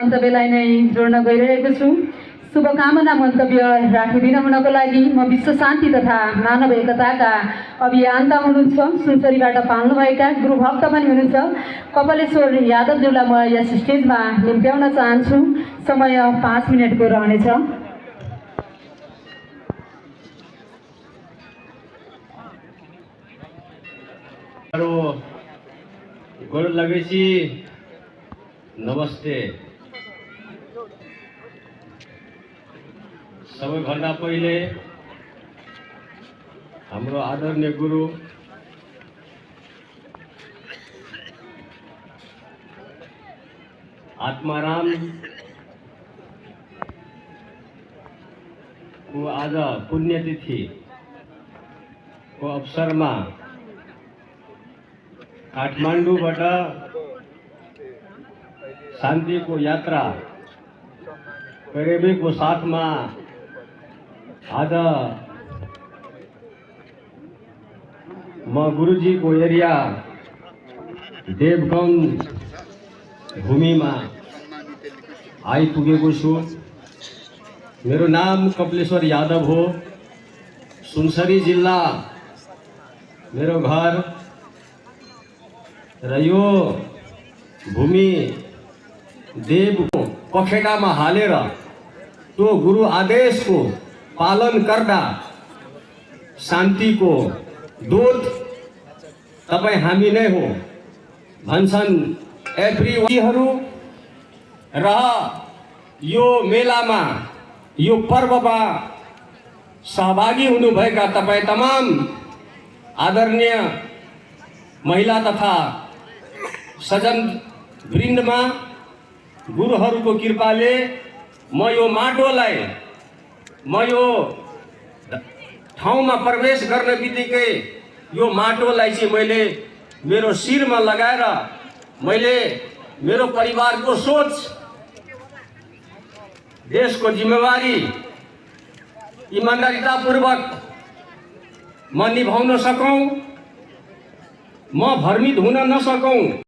मन्तव्यलाई नै जोड्न गइरहेको छु। शुभकामना मन्तव्य राखिदिन हुनको लागि म विश्व शान्ति तथा मानव एकताका अभियन्ता हुनुहुन्छ, सुनसरीबाट पाल्नुभएका गुरुभक्त पनि हुनुहुन्छ कपालेश्वर यादवज्यूलाई म यस स्टेजमा निम्त्याउन चाहन्छु। समय 5 मिनटको रहनेछ। गोड लगेची नमस्ते। सबैभन्दा पहिले हाम्रो आदरणीय गुरु आत्माराम को आज पुण्यतिथि को अवसरमा काठमाडौँबाट शान्ति को यात्रा करेबे को साथ में आज म गुरुजी को एरिया देवगन भूमि में आइपुगेको छु। मेरो नाम कपालेश्वर यादव हो। सुनसरी जिल्ला मेरो घर र यो भूमि देव को पखेटा में हालेर तो गुरु आदेश को पालन करदा शान्ति को दूत तपाई हामी नै हो भन्छन्। एभ्रीहरू र यो मेलामा यो पर्वमा सहभागी हुनुभएका तपाई तमाम आदरणीय महिला तथा सजन वृन्दमा गुरुहरूको कृपाले म यो माटोलाई म यो ठाउँमा प्रवेश गर्ने बित्तिकै यो माटोलाई चाहिँ मैले मेरो शिरमा लगाएर मैले मेरो परिवारको सोच, देशको जिम्मेवारी इमानदारीतापूर्वक म निभाउन सकौं, म भ्रमित हुन नसकौं।